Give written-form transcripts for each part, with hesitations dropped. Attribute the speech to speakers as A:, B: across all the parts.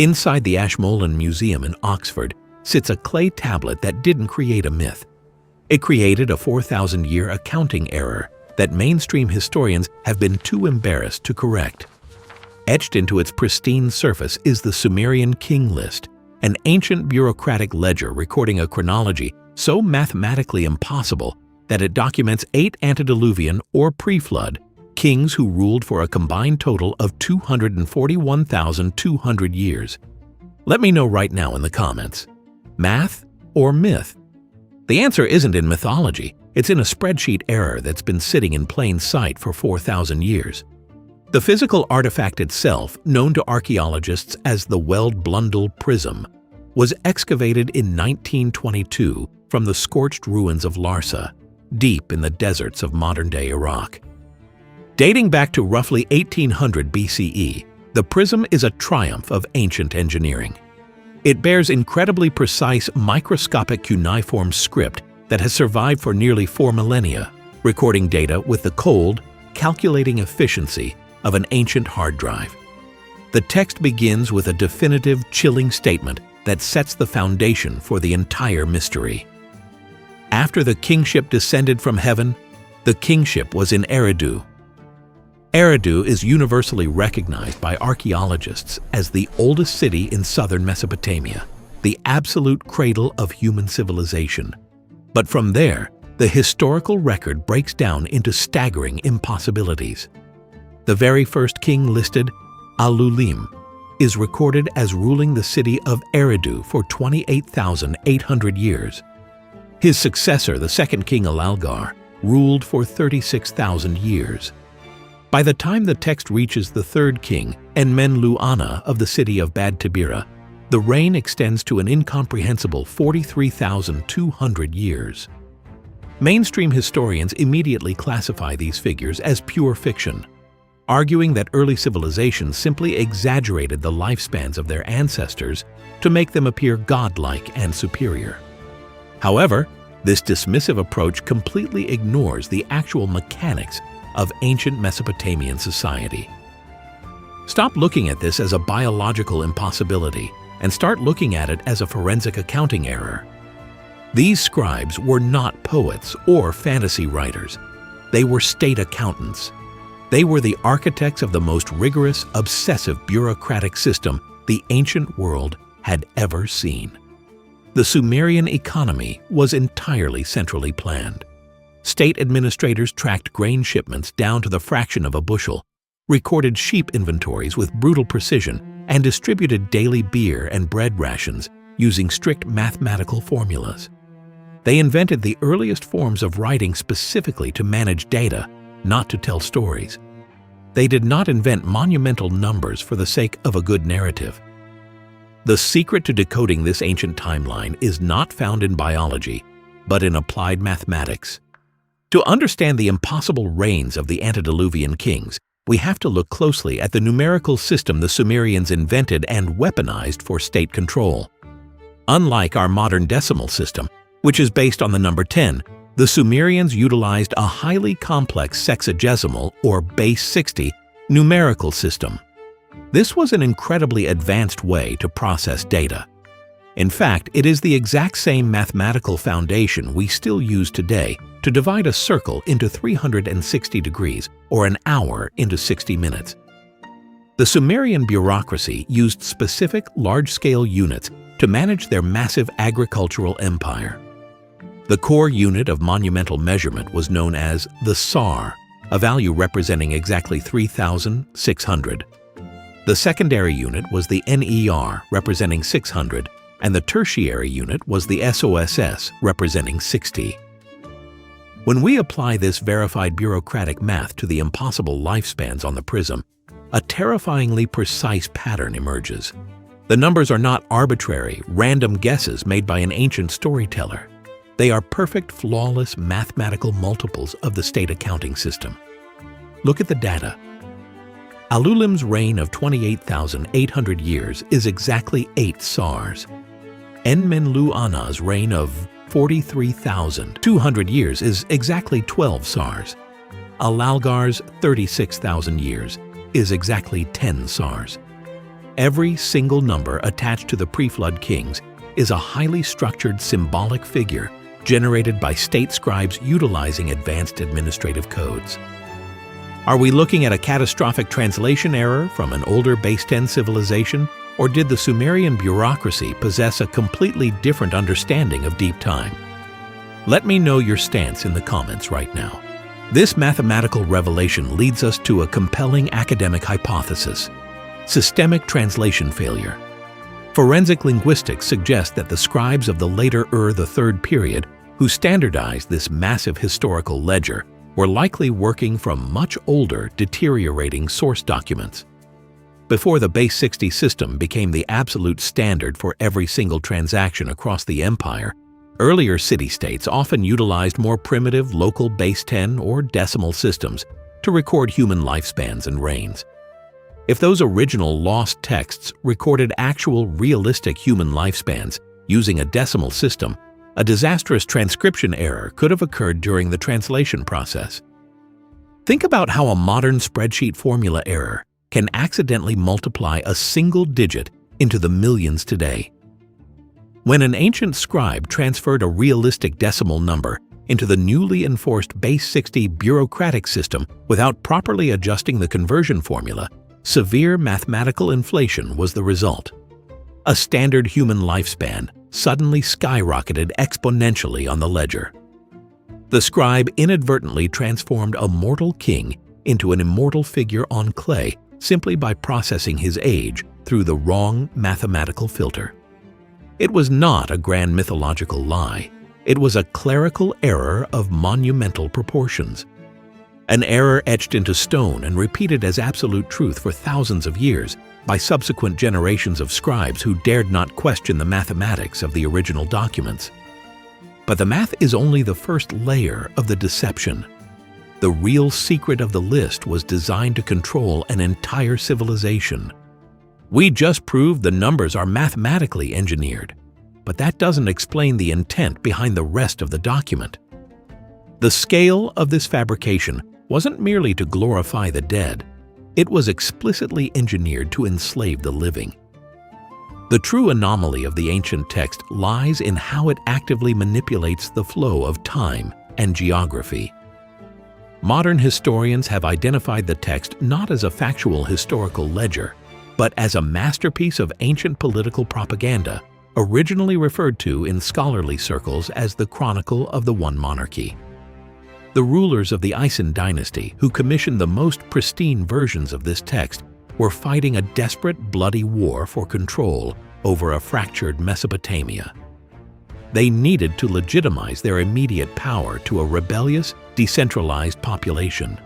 A: Inside the Ashmolean Museum in Oxford sits a clay tablet that didn't create a myth. It created a 4,000-year accounting error that mainstream historians have been too embarrassed to correct. Etched into its pristine surface is the Sumerian King List, an ancient bureaucratic ledger recording a chronology so mathematically impossible that it documents 8 antediluvian or pre-flood kings who ruled for a combined total of 241,200 years. Let me know right now in the comments. Math or myth? The answer isn't in mythology, it's in a spreadsheet error that's been sitting in plain sight for 4,000 years. The physical artifact itself, known to archaeologists as the Weld-Blundell Prism, was excavated in 1922 from the scorched ruins of Larsa, deep in the deserts of modern-day Iraq. Dating back to roughly 1800 BCE, the prism is a triumph of ancient engineering. It bears incredibly precise microscopic cuneiform script that has survived for nearly 4 millennia, recording data with the cold, calculating efficiency of an ancient hard drive. The text begins with a definitive, chilling statement that sets the foundation for the entire mystery. After the kingship descended from heaven, the kingship was in Eridu. Eridu is universally recognized by archaeologists as the oldest city in southern Mesopotamia, the absolute cradle of human civilization. But from there, the historical record breaks down into staggering impossibilities. The very first king listed, Alulim, is recorded as ruling the city of Eridu for 28,800 years. His successor, the second king Alalgar, ruled for 36,000 years. By the time the text reaches the third king, Enmenlu-Ana of the city of Bad Tabira, the reign extends to an incomprehensible 43,200 years. Mainstream historians immediately classify these figures as pure fiction, arguing that early civilizations simply exaggerated the lifespans of their ancestors to make them appear godlike and superior. However, this dismissive approach completely ignores the actual mechanics of ancient Mesopotamian society. Stop looking at this as a biological impossibility and start looking at it as a forensic accounting error. These scribes were not poets or fantasy writers. They were state accountants. They were the architects of the most rigorous, obsessive bureaucratic system the ancient world had ever seen. The Sumerian economy was entirely centrally planned. State administrators tracked grain shipments down to the fraction of a bushel, recorded sheep inventories with brutal precision, and distributed daily beer and bread rations using strict mathematical formulas. They invented the earliest forms of writing specifically to manage data, not to tell stories. They did not invent monumental numbers for the sake of a good narrative. The secret to decoding this ancient timeline is not found in biology, but in applied mathematics. To understand the impossible reigns of the antediluvian kings, we have to look closely at the numerical system the Sumerians invented and weaponized for state control. Unlike our modern decimal system, which is based on the number 10, the Sumerians utilized a highly complex sexagesimal or base 60 numerical system. This was an incredibly advanced way to process data. In fact, it is the exact same mathematical foundation we still use today to divide a circle into 360 degrees or an hour into 60 minutes. The Sumerian bureaucracy used specific large-scale units to manage their massive agricultural empire. The core unit of monumental measurement was known as the sar, a value representing exactly 3,600. The secondary unit was the NER, representing 600, and the tertiary unit was the SOSS, representing 60. When we apply this verified bureaucratic math to the impossible lifespans on the prism, a terrifyingly precise pattern emerges. The numbers are not arbitrary, random guesses made by an ancient storyteller. They are perfect, flawless mathematical multiples of the state accounting system. Look at the data. Alulim's reign of 28,800 years is exactly 8 sars. Enmenlu-Ana's reign of 43,200 years is exactly 12 sars. Alalgar's 36,000 years is exactly 10 sars. Every single number attached to the pre-flood kings is a highly structured symbolic figure generated by state scribes utilizing advanced administrative codes. Are we looking at a catastrophic translation error from an older base 10 civilization, or did the Sumerian bureaucracy possess a completely different understanding of deep time? Let me know your stance in the comments right now. This mathematical revelation leads us to a compelling academic hypothesis: systemic translation failure. Forensic linguistics suggest that the scribes of the later III period, who standardized this massive historical ledger, were likely working from much older, deteriorating source documents. Before the base 60 system became the absolute standard for every single transaction across the empire, earlier city-states often utilized more primitive local base 10 or decimal systems to record human lifespans and reigns. If those original lost texts recorded actual realistic human lifespans using a decimal system, a disastrous transcription error could have occurred during the translation process. Think about how a modern spreadsheet formula error can accidentally multiply a single digit into the millions today. When an ancient scribe transferred a realistic decimal number into the newly enforced base 60 bureaucratic system without properly adjusting the conversion formula, severe mathematical inflation was the result. A standard human lifespan suddenly skyrocketed exponentially on the ledger. The scribe inadvertently transformed a mortal king into an immortal figure on clay simply by processing his age through the wrong mathematical filter. It was not a grand mythological lie. It was a clerical error of monumental proportions. An error etched into stone and repeated as absolute truth for thousands of years by subsequent generations of scribes who dared not question the mathematics of the original documents. But the math is only the first layer of the deception. The real secret of the list was designed to control an entire civilization. We just proved the numbers are mathematically engineered, but that doesn't explain the intent behind the rest of the document. The scale of this fabrication wasn't merely to glorify the dead, it was explicitly engineered to enslave the living. The true anomaly of the ancient text lies in how it actively manipulates the flow of time and geography. Modern historians have identified the text not as a factual historical ledger, but as a masterpiece of ancient political propaganda, originally referred to in scholarly circles as the Chronicle of the One Monarchy. The rulers of the Isin dynasty, who commissioned the most pristine versions of this text, were fighting a desperate, bloody war for control over a fractured Mesopotamia. They needed to legitimize their immediate power to a rebellious, decentralized population.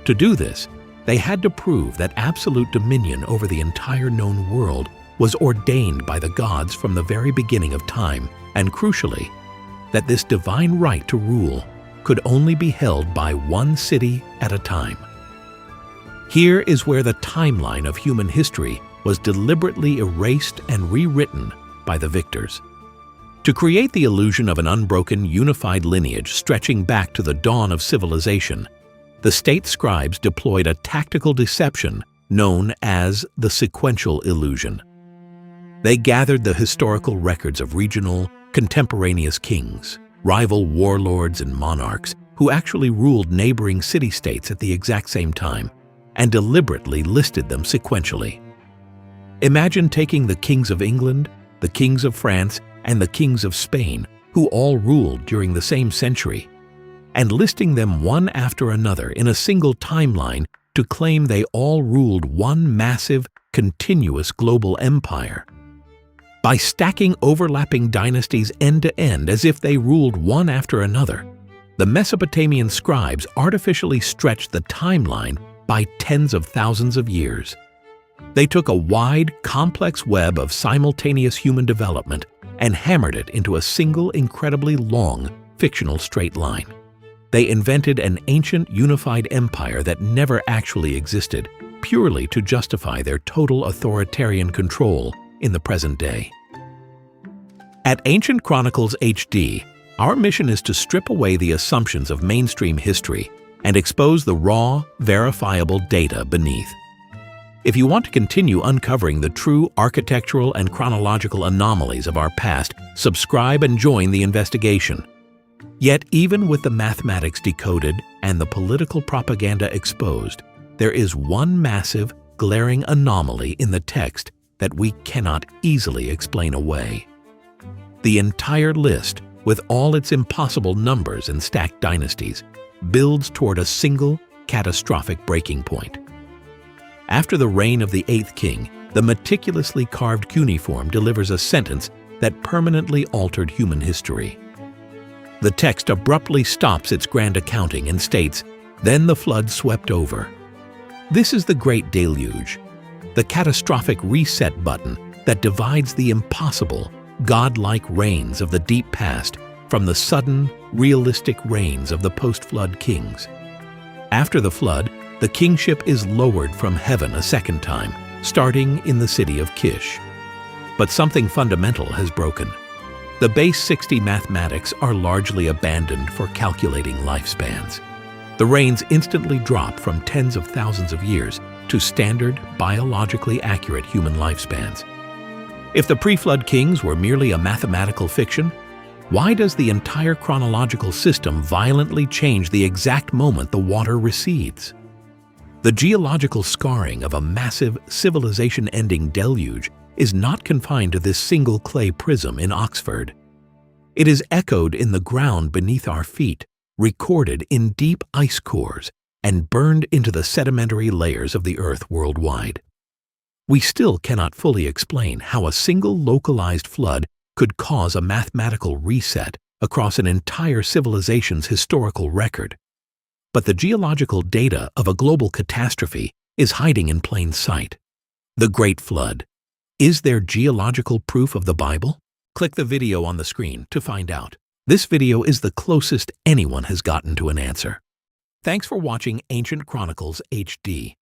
A: To do this, they had to prove that absolute dominion over the entire known world was ordained by the gods from the very beginning of time, and crucially, that this divine right to rule could only be held by one city at a time. Here is where the timeline of human history was deliberately erased and rewritten by the victors. To create the illusion of an unbroken, unified lineage stretching back to the dawn of civilization, the state scribes deployed a tactical deception known as the Sequential Illusion. They gathered the historical records of regional, contemporaneous kings, rival warlords and monarchs who actually ruled neighboring city-states at the exact same time, and deliberately listed them sequentially. Imagine taking the kings of England, the kings of France, and the kings of Spain, who all ruled during the same century, and listing them one after another in a single timeline to claim they all ruled one massive, continuous global empire. By stacking overlapping dynasties end to end as if they ruled one after another, the Mesopotamian scribes artificially stretched the timeline by tens of thousands of years. They took a wide, complex web of simultaneous human development and hammered it into a single, incredibly long, fictional straight line. They invented an ancient, unified empire that never actually existed, purely to justify their total authoritarian control in the present day. At Ancient Chronicles HD, our mission is to strip away the assumptions of mainstream history and expose the raw, verifiable data beneath. If you want to continue uncovering the true architectural and chronological anomalies of our past, subscribe and join the investigation. Yet, even with the mathematics decoded and the political propaganda exposed, there is one massive, glaring anomaly in the text that we cannot easily explain away. The entire list, with all its impossible numbers and stacked dynasties, builds toward a single, catastrophic breaking point. After the reign of the 8th king, the meticulously carved cuneiform delivers a sentence that permanently altered human history. The text abruptly stops its grand accounting and states, "Then the flood swept over." This is the Great Deluge, the catastrophic reset button that divides the impossible, godlike reigns of the deep past from the sudden, realistic reigns of the post-flood kings. After the flood, the kingship is lowered from heaven a second time, starting in the city of Kish. But something fundamental has broken. The base 60 mathematics are largely abandoned for calculating lifespans. The reigns instantly drop from tens of thousands of years to standard, biologically accurate human lifespans. If the pre-flood kings were merely a mathematical fiction, why does the entire chronological system violently change the exact moment the water recedes? The geological scarring of a massive, civilization-ending deluge is not confined to this single clay prism in Oxford. It is echoed in the ground beneath our feet, recorded in deep ice cores, and burned into the sedimentary layers of the earth worldwide. We still cannot fully explain how a single localized flood could cause a mathematical reset across an entire civilization's historical record. But the geological data of a global catastrophe is hiding in plain sight. The Great Flood. Is there geological proof of the Bible? Click the video on the screen to find out. This video is the closest anyone has gotten to an answer. Thanks for watching Ancient Chronicles HD.